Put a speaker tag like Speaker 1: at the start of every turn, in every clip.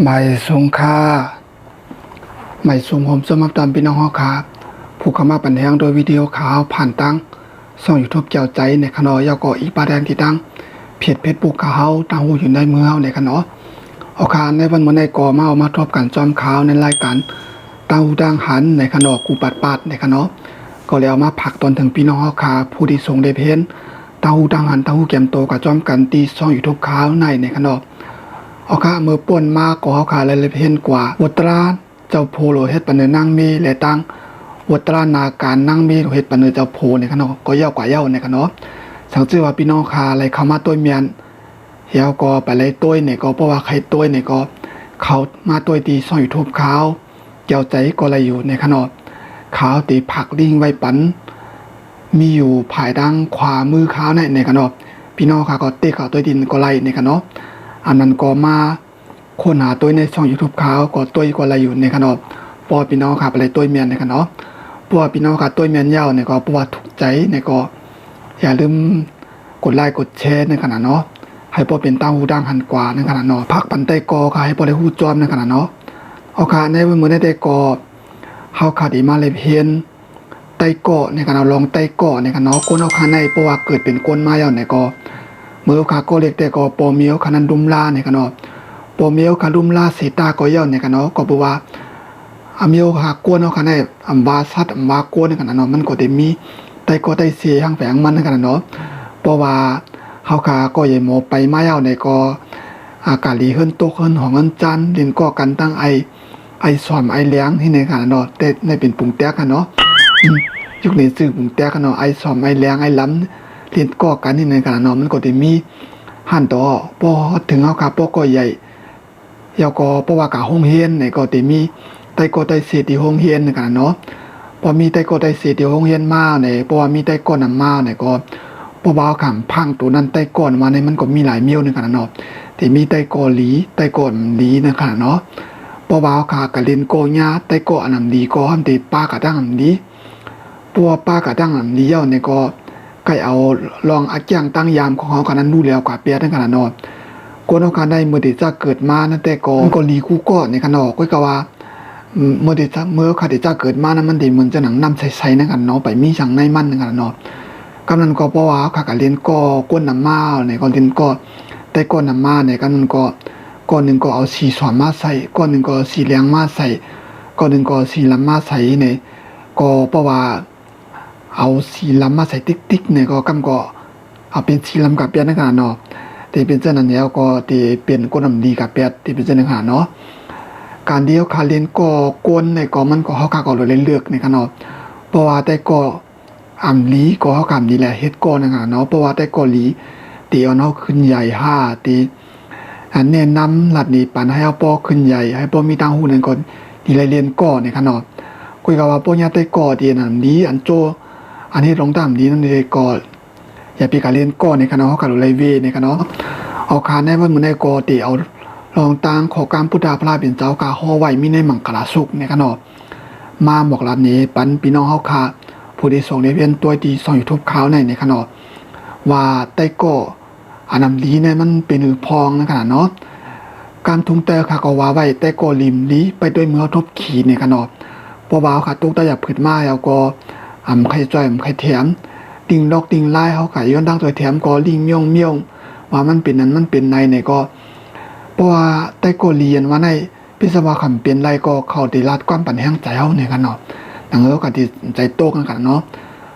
Speaker 1: ไม่สูงค่าไม่สูงผมสมัครตามพี่น้องฮอครับผู้เข้ามาปันแหงโดยวิดีโอข่าวผ่านตั้งส่องยูทูบเจ้าใจในขนอยาวก่ออีปาแดงที่ตั้งเพจบุกเขาตั้งหูอยู่ในมือเฮาในขนอเอาคาในวันมื้อในก่อมาทบกันจอมข่าวในรายการตั้งหูดังหันในขนอกูปัดในขนอก็เลยเอามาผักตอนถึงพี่น้องฮอคาผู้ที่ส่งได้เพ้นตั้งหูดังหันตั้งหูแก้มโตกับจอมกันตีส่องยูทูบข่าวในขนอเอาค่ะเมื่อป่นมาก็เอาค่ะเลยเห็นกว่าวัตราเจ้าโพโลเฮ็ดปานเนนั่งมีและตั้งวัตรานาการนั่งมีเฮ็ดปานเนเจ้าโพในขณะก็ยาวกว่าเย้าในขณะสังชื่อว่าพี่น้องค่ะอะไรเข้ามาต้วยเมียนเฮียก็ไปเลยต้วยเนี่ยก็เพราะว่าใครต้วยเนี่ยก็เขามาต้วยตีซ่อนอยู่ทุบขาวเจ้าใจก็อะไรอยู่ในขณะขาวตีผักลิงไว้ปันมีอยู่ภายดังขวามือขาวในขณะพี่น้องค่ะก็เตะเขาต้วยดินก็ไล่ในขณะอันนั้นก็มาค้นหาตัวในช่อง YouTube เขาก็ตัวก็อะไรอยู่ในขนมปอพี่น้องค่ะอะไรตัวเมียนในขนมปอพี่น้องค่ะตัวเมียนยาวเนี่ยก็เพราะว่าถูกใจเนี่ยก็อย่าลืมกดไลค์กดแชร์ในขณะเนาะให้ปอเป็นตาหูดังหันกว่าในขณะเนาะพักปันไตกอค่ะให้ปอได้หูจอมในขณะเนาะเอาค่ะในมือในไตกอเฮาขาดอีมาเลยเพียนไตกอในขณะลองไตกอในขณะเนาะก้นเอาค่ะในเพราะว่าเกิดเป็นก้นมาแล้วเนี่ยก็เมื่อค่ะก็เล็กแต่ก็ปอเมียวขนาดดุมลาในขณะปอเมียวค่ะดุมลาสีตาก็เย้าในขณะก็บอกว่าอเมียวค่ะกวนเอาค่ะในอัมบาซัดอัมบากวนในขณะเนาะมันก็ได้มีไตก็ได้เสียhàngแฝงมันในขณะเนาะเพราะว่าเฮาค่ะก็ใหญ่หมอไปมาเย้าในก็อากาศดีขึ้นตกขึ้นของเงินจันเล่นก็กันตั้งไอสอมไอเลี้ยงที่ในขณะเนาะแต่ในเป็นปุงแตกกันเนาะยุคนี้ซื้อปุงแตกกันเนาะไอสอมไอเลี้ยงไอล้ำเล่นก็กันที่ในขณะเนาะมันก็ได้มีหันต่อพอถึงเฮาค่ะปอก็ใหญ่ยาวก็เพราะว่ากะห้องเฮียนในก็ได้มีไตก็ได้เสียที่ห้องเฮียนในขณะเนาะพอมีไตก็ได้เสียที่ห้องเฮียนมาในเพราะว่ามีไตก้อนนำมาในก็เพราะว่าขำพังตัวนั้นไตก้อนมาในมันก็มีหลายเมี้ยวในขณะเนาะที่มีไตก้อนหลีไตก้อนหลีในขณะเนาะเพราะว่าค่ะกะเล่นโกญาไตก้อนอันนั้นดีก็ห้ามติป้ากะดั้งอันนี้เพราะว่าป้ากะดั้งอันนี้เย้าในก็ใครเอาลองอักย่างตั้งยามของเขากันนั้นดูแล้วกว่าเปียในขณะเนาะคนเอาการได้เมื่อเดจะเกิดมานั่นแต่ก็มันก็ลีคู่ก็ในขณะก็กว่าเมื่อเดจะเมื่อคดีจะเกิดมานั้นมันดีเหมือนจะหนังนำใสๆในขณะเนาะไปมีสังในมันในขณะเนาะกำนันก็เพราะว่าข้าก็เรียนก็ก้นน้ำมาในก็เรียนก็แต่ก้นน้ำมาในกำนันก็ก้อนหนึ่งก็เอาสีสอนมาใส่ก้อนหนึ่งก็สีเหลืองมาใส่ก้อนหนึ่งก็สีลำมาใส่ในก็เพราะว่าเอาสีลำมาใส่ติ๊กๆเนี่ยก็กำก็เอาเป็นสีลำกับเปียในขณะเนาะที่เป็นเจ้านั้นแล้วก็ที่เป็นก้นน้ำดีกับเปียที่เป็นเจ้าหนึ่งหาเนาะการเดียวคาเรียนก็ก้นในก็มันก็เขาก็เลยเลือกในขณะเพราะว่าแต่ก็อ่ำลีก็เขาคำนี้แหละเฮ็ดก็ในขณะเนาะเพราะว่าแต่ก็ลีตีเอาเนาะขึ้นใหญ่5ตีอันแนะนำหลัดนี้ปันให้เอาปอขึ้นใหญ่ให้ปอมีตังหูนั่นก่อนที่เรียนก็ในขณะคุยกับว่าปอยาแต่ก็ที่อันนี้อันโจอันนี้ลงตามนี้นั่นเลยก็อย่าไปการเล่นก้อนในคณะเขาการไลเวในคณะเอาคาในวันเหมือนในกอตีเอาลองตางขอการพุทธาพระเป็นเจ้ากาห่อไว้มีในมังกรสุกในคณะมาบอกรับนี้ปันพี่น้องเขาคาผู้ที่ส่งในเวียนตัวดีส่องยูทูบเขาในคณะว่าไต้ก็อันนำลีเนี่ยมันเป็นหือพองในขณะเนาะการทุ่งแต่ค่ะก็ว่าไว้ไต้ก็ริมลีไปด้วยมือทบขี่ในคณะเพราะว่าค่ะตุกตาอยากผืดมาแล้วก็ใครจ่อยใครแถมดิ่งดอกดิ่งไล่เขาขายย้อนดังตัวแถมก็ลิงเมี่ยงว่ามันเป็นนั้นมันเป็นในเนี่ยก็เพราะว่าแต่ก็เรียนว่าในพิศวะคำเป็นไรก็เข้าได้รัดความปั่นแห้งใจเขาเนี่ยกันเนาะดังนั้นก็ที่ใจโตกันเนาะ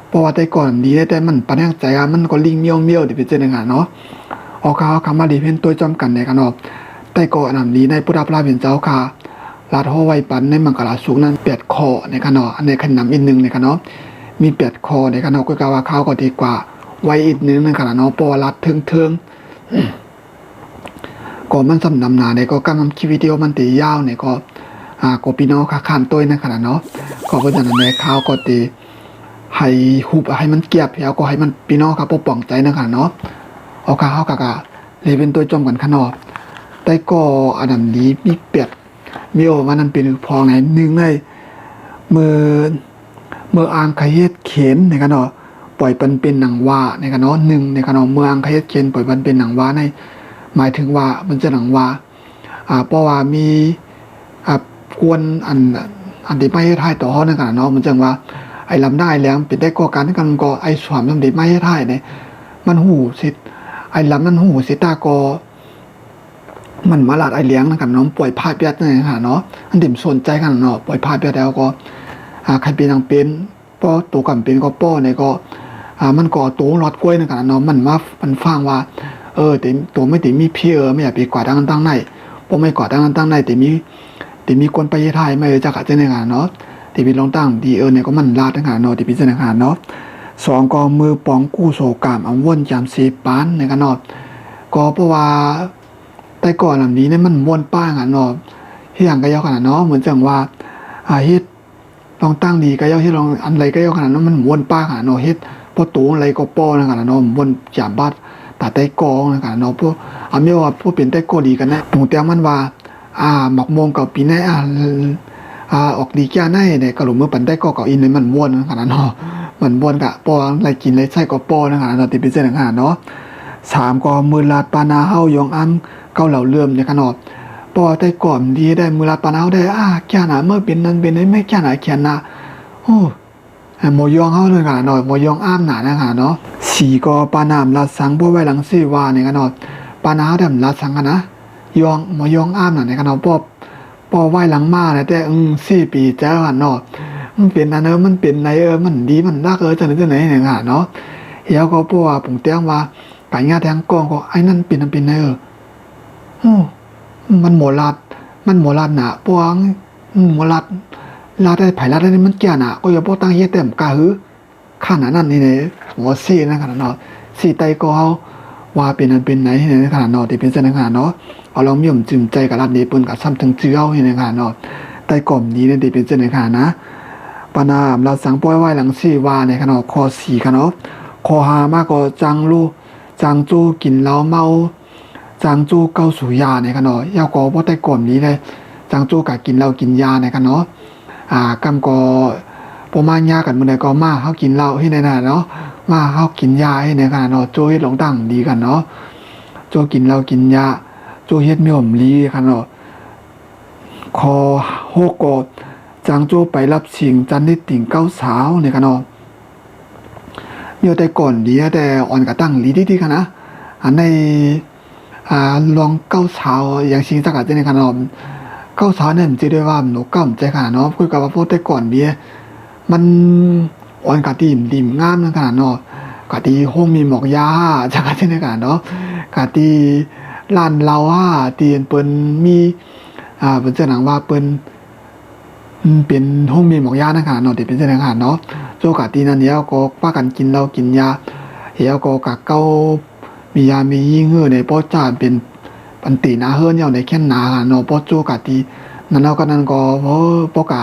Speaker 1: เพราะว่าแต่ก่อนดีแต่มันปั่นแห้งใจมันก็ลิงเมี่ยวที่เป็นเจ้าหน้าเนาะเอาเขาคำมาดีเพ่นตัวจอมกันในกันเนาะแต่ก็อันนั้นดีในพุทธพระเป็นเจ้าค่ะรัดห่อไว้ปันในมังกรสุกนั้น8ข้อในกันเนาะอันในขนำอีกนึงในกันเนาะมี8ข้อในขณะก็กล่าวว่าเขาก็ดีกว่าไว้อีกนึงในขณะเนาะปอรัดเทิงก็มันสำนำหนาในก็กำลังคลิปวิดีโอมันตียาวในก็ก็พี่น้องข้ามตัวในขณะเนาะก็เพราะฉะนั้นในเขาก็ตีให้หุบให้มันเก็บแล้วก็ให้มันพี่น้องครับปกป้องใจในขณะเนาะเอาเขากะเลยเป็นตัวจมกันขนาดแต่ก็อันนั้นนี้มีมีโอมันนั้นเป็นพองในนึงในเมื่ออ่างขยเฮ็ดเข็นในกันเนาะปล่อยปันเป็นหนังว่าในกันเนาะ1ในกันเนาะเมื่ออ่างขยเฮ็ดเข็นปล่อยปันเป็นหนังว่าในหมายถึงว่ามันจะหนังว่า เพราะว่ามีกวนอันที่ไม่ให้ทายต่อในขณะเนาะมันจังว่าไอ้ลำได้แล้วเป็นได้ก่อการกันก็ไอ้สวามลำที่ไม่ให้ทายเนี่ยมันหูสิไอ้ลำนั้นหูสิตาก็มันมาลาดไอ้เลี้ยงนะครับน้องปล่อยพาดเปียดนี่ค่ะเนาะอันดิ่มสนใจกันเนาะปล่อยพาดเปียดแล้วก็ใครเป็นทางเป็นป้อตัวกันเป็นก็ป้อเนี่ยก็มันก็ตัวรอดกล้วยนะครับเนาะมันฟังว่าแต่ตัวไม่ติมีเพียไม่อยากไปกวาดตั้งในป้อไม่กวาดตั้งในแต่มีคนไปไทยไม่จะกัดเจนในงานเนาะแต่เป็นลองตั้งดีเนี่ยก็มันลาดนะครับเนาะแต่เป็นเจนในงานเนาะ2ก็มือปองกู้โศกามวนจำ10ปานในกันเนาะก็เพราะว่าแต่ก่อนลำนี้เนี่ยมันม้วนป้างอ่ะเนาะที่อย่างก็ยาวขนาดเนาะเหมือนจังว่าเฮ็ดลองตั้งดีก็ยาวที่ลองอันไรก็ยาวขนาดนั้นมันม้วนป้างอ่ะเนาะเฮ็ดพอตูอะไรก็ป้อนะขนาดเนาะม้วนจามบัดแต่แต่กองนะขนาดเนาะพวกไม่ว่าพวกเป็นแต่ก็ดีกันนะปู่เตียงมันว่าหมักมงกับปีแน่ออกดีแก่ในเนี่ยก็หลุมเมื่อปันได้ก็เก่าอินเลยมันม้วนนะขนาดเนาะมันม้วนกะป้ออะไรกินอะไรใช่ก็ป้อนะขนาดเนาะติดเป็นเส้นขนาดเนาะ3ก็มือลาดปานาเฮายองอ้ำเกาเหล่าเลื่อมในขนาดปอได้ก่อมดีได้มือลาดปานาเฮาได้แก่หนาเมื่อเป็นนั้นเป็นนี้ไม่แก่หนาแขนหนาโอ้โมยองเฮาเลยขนาดเนาะโมยองอ้ำหนานะขนาดเนาะ4ก็ปานามลาดสังบ่ไว้หลังซีว่าในขนาดปานาเฮาได้ลาดสังกันนะยองโมยองอ้ำหนาในขนาดปอไว้หลังมาแต่4ปีเจ้าขนาดเนาะมันเป็นอันมันเป็นไหนมันดีมันรักจังไหนเนี่ยขนาดเนาะแล้วก็เพราะว่าผมเตี้ยงว่าการงานแทงกองก็ไอ้นั่นเป็นมันหมดลัดหนาปวงหมดลัดได้ไผ่ลัดได้มันแก่หนาก็อย่าพวกตั้งเฮ็ดเต็มกะหือข้าหนานั่นนี่เนี่ยหัวซี่นะขนาดเนาะซี่ไตก็เฮาว่าเป็นอันเป็นไหนในขนาดเนาะที่เป็นเส้นขนาดเนาะเอาเราไม่ยอมจึมใจกับลัดนี้เปิ้นกับซ้ำถึงเจื้อในขนาดเนาะไตก่อมนี้เนี่ยที่เป็นเส้นขนาดนะปานามลาสังป้อยไว้หลังซี่ว่าในขนาดคอ4ขนาดคอ5มากก็จังลู่จางจูกินเหล้าเมาจางจูเกาสู่ยาในกันเนาะยาวก็บ่ได้ก่อนนี้เลยจางจูกะกินเหล้ากินยาในกันเนาะกำก็บ่มายากันมื้อใดก็มาเฮากินเหล้าให้ในน่ะเนาะมาเฮากินยาให้ในกันเนาะโจเฮ็ดหลงตั้งดีกันเนาะโจกินเหล้ากินยาโจเฮ็ดมีหอมลีกันเนาะคอ6ก็จางจูไปรับชิงจันได้ติ่งเก้าสาวในกันเนาะอยู่แต่ก่อนดีแต่อ่อนกะตั้งลีดีๆกันนะอันในลองเก้าสาวอย่างชิงสักอาจจะในขนมเก้าสาวเนี่ยมันจะได้ว่าหนูก้ามใจขนาดเนาะคุยกับว่าพวกแต่ก่อนเบี้ยมันอ่อนกะดิมงามนะขนาดเนาะกะตีห้องมีหมอกยาจากอาจจะในขนาดเนาะกะตีลานเราตีเปิ้นมีเป็นเจ้าหนังว่าเปิ้นเป็นห้องมีหมอกยานะขนาดเนาะที่เป็นเจ้าหนังขนาดเนาะโจกะตีนั่นแล้วก็ป้ากันกินเรากินยาเหี่ยวก็กะเก้ามียามียิ่งในป้อจ่าเป็นปันตีนาเฮิรนเหี่ยวในแค่นาเนาะป้อโจกะตีนั่นเราก็นั่นก็ป้อกะ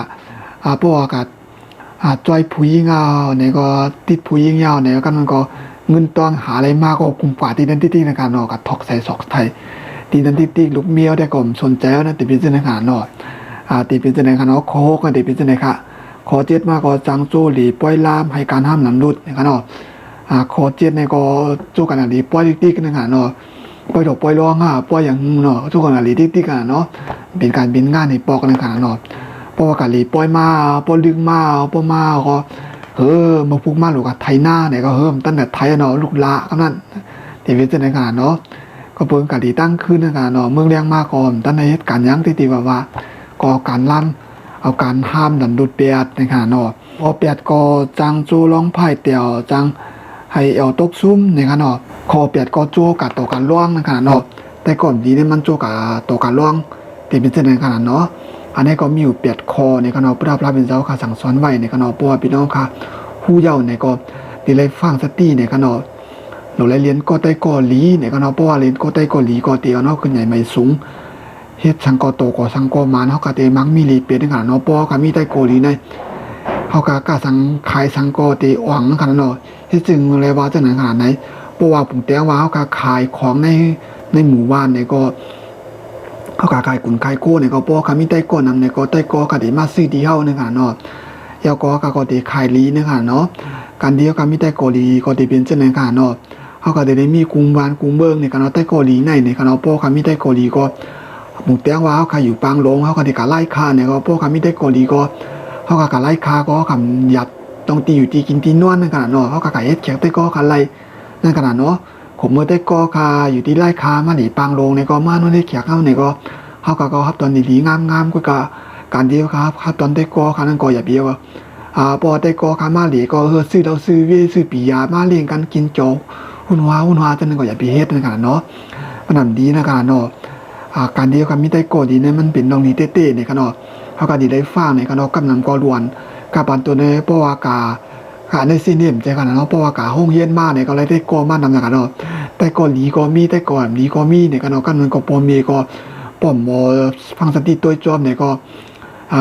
Speaker 1: ป้อกะจอยผู้ยิ่งเอาเนี่ยก็ติดผู้ยิ่งยาวเนี่ยก็นั่นก็เงินตอนหาอะไรมากก็กุมกว่าตีนันติในการเนาะกับทอกใส่ศอกไทยตีนันติลูกเมียวได้ก็สนใจแล้วนะติเป็นเจ้าในการเนาะตีเป็นเจ้าในการเนาะโคกันติเป็นเจ้าในค่ะขอ7มาก็จังโจหลีป้อยลามให้การห้ามหลันรุดนะครับเนาะขอ7เนี่ยก็โจกันหลีป้อยติ๊กๆนะครับเนาะป้อยดอกป้อยร้องป้อยอย่างเนาะโจกันหลีติ๊กๆกันเนาะเป็นการบินงานในปอกนะครับเนาะเพราะว่ากันหลีป้อยมาป้อยลึกมาป้อยมาก็มาพุกมาลูกกับไทยหน้าเนี่ยก็ตั้งแต่ไทยเนาะลูกละก็นั่นที่เป็นจังนะครับเนาะก็เพิ่นกันหลีตั้งขึ้นนะครับเนาะเมืองเลี้ยงมาก่อนตั้งในเหตุการณ์ยังที่ว่าก่อการลั่นเอาการห้ามดันดุดเปียดในขณะเนาะพอเปียดก็จังจูร้องไผ่เตียวจังให้เอวตกซุ้มในขณะเนาะคอเปียดก็โจกัดต่อการล่วงในขณะเนาะแต่ก่อนดีเนี่ยมันโจกัดต่อการล่วงที่เป็นเช่นในขณะเนาะอันนี้ก็มีอยู่เปียดคอในขณะพระพระเป็นเจ้าค่ะสั่งสอนไว้ในขณะปัวพี่น้องค่ะผู้เยาว์ในก็ดีเลยฟังสติในขณะหนูเลยเรียนก็ได้ก็หลีในขณะปัวเรียนก็ได้ก็หลีก็เตียวเนาะขึ้นใหญ่ไม่สูงเฮ็ดสังกโตก็สังกมานเฮาก็เตมักมีลีเปียนขนาดเนาะปอก็มีไต้โกลีในเฮาก็กะสังขายสังกเตอ่องขนาดเนาะเฮ็ดจึงเลยว่าจังนั้นขนาดไหนเพราะว่าผมแต่ว่าเฮาก็ขายของในหมู่บ้านเนี่ยก็เฮาก็ขายกุนขายโคเนี่ยก็ปอก็มีไต้โกนำเนี่ยก็ไต้โกก็ได้มาซื้อที่เฮาในขนาดเนาะยาก็ได้ขายลีในขนาดเนาะการเดียวก็มีไต้โกลีก็ได้เป็นจังนั้นขนาดเนาะเฮาก็ได้มีกรุงบ้านกรุงเบิงในขนาดไต้โกลีในขนาดปอก็มีไต้โกลีก็เ หมู่เตียงว่าเขาค่ะอยู่ปางลงเขาก็ที่กะไล่คาเนี่ยก็พวกเขาไม่ได้กอดีก็เขาก็กะไล่คาก็คำหยัดต้องตีอยู่ตีกินตีนวลนั่นขนาดเนาะเขาก็กะเฮ็ดแขกได้ก็กันไล่นั่นขนาดเนาะผมเมื่อได้ก็คาอยู่ที่ไล่คามาหลีปางลงเนี่ยก็มาโน่นได้แขกเข้าเนี่ยก็เขาก็ครับตอนดีๆงามๆก็การเดียวครับตอนได้ก็คันนั้นก็อย่าเบี้ยวพอได้ก็คามาหลีก็ซื้อเราซื้อเวซื้อปียามาเลี้ยงกันกินโจหุ่นวาจนนึงก็อย่าไปเฮ็ดนั่นขนาดเนาะปนำดีนะขนาดเนาะการเดียวกันมีได้โกดีเนี่ยมันเป็นตรงนี้เต้ๆเนี่ยกันเนาะเขาก็ดีได้ฟังเนี่ยกันเนาะกำลังก็ล้วนกับปันตัวเนี่ยเพราะว่ากาในซีเนียมใจกันเนาะเพราะว่ากาห้องเฮียนมาเนี่ยก็เลยได้โกมานำกันเนาะแต่ก็หลีก็มีแต่ก่อนหลีก็มีเนี่ยกันเนาะกันมันก็ปอมีก็ป้อมฟังสติตัวจอมเนี่ยก็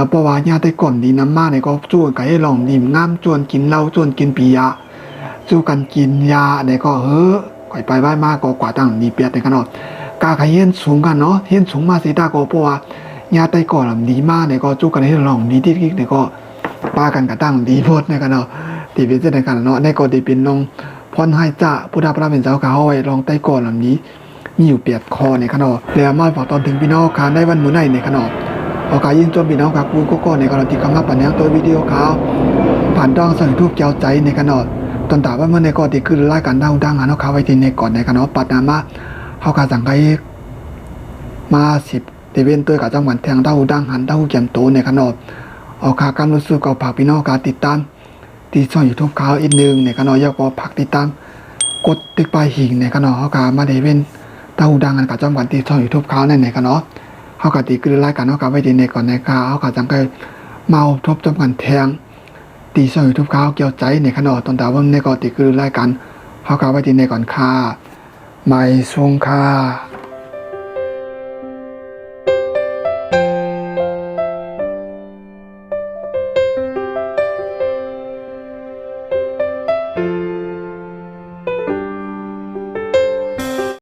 Speaker 1: เพราะว่าญาติก่อนดีน้ำมาเนี่ยก็จู้กันให้ลองนิ่มงามจวนกินเหล้าจวนกินปียาจู้กันกินยาเนี่ยก็ก่อยไปไหว้มากก็กว่าตั้งดีเปียดเนี่ยกันเนาะกาขยันสูงกันเนาะเฮียนสูงมาสิตาก็เพราะว่าญาติก่อนดีมากเนี่ยก็จู้กันให้ลองดีที่เนี่ยก็ป้ากันกระตั้งดีโพดเนี่ยกันเนาะตีเป็นเส้นกันเนาะในก็ดีเป็นน้องพรให้จ้าพุทธพระเป็นเจ้าเขาไว้ลองไต้ก่อนลำนี้มีอยู่เปียดคอในขนมแล้วมาฝากตอนถึงพี่น้องคาได้วันมื้อไหนในขนมเอากายินจนพี่น้องกับกูก็ในกรณีคำว่าปัญญาตัววิดีโอเขาผ่านดองสั่งทุกเจ้าใจในขนมตอนตาว่าเมื่อในก่อนที่คือรายการดังๆเขาไว้ที่ในก่อนในขนมปัดนามาเขาการสั่งให้มา10ตีเว้นตัวกับจังหวัดแทงเต้าดังหันเต้าแกมโตในขนมเอาคาการรู้สึกกับฝากพี่น้องการติดตามตีช่องยูทูบเขาอีกนึงในขนมยาก็ผักติดตามกดติ๊กไปหิงในขนมเขาการมาได้เว้นเต้าดังกันกับจังหวัดตีช่องยูทูบเขาในขนมเขาการตีคือรายการเขาการไว้ที่ในก่อนในเขาการจังก็เมาทบจมกันแทงตีช่องยูทูบเขาเกี่ยวใจในขนมตอนตาว่าในก่อนตีคือรายการเขาการไว้ที่ในก่อนค่าไม่ทรงค่า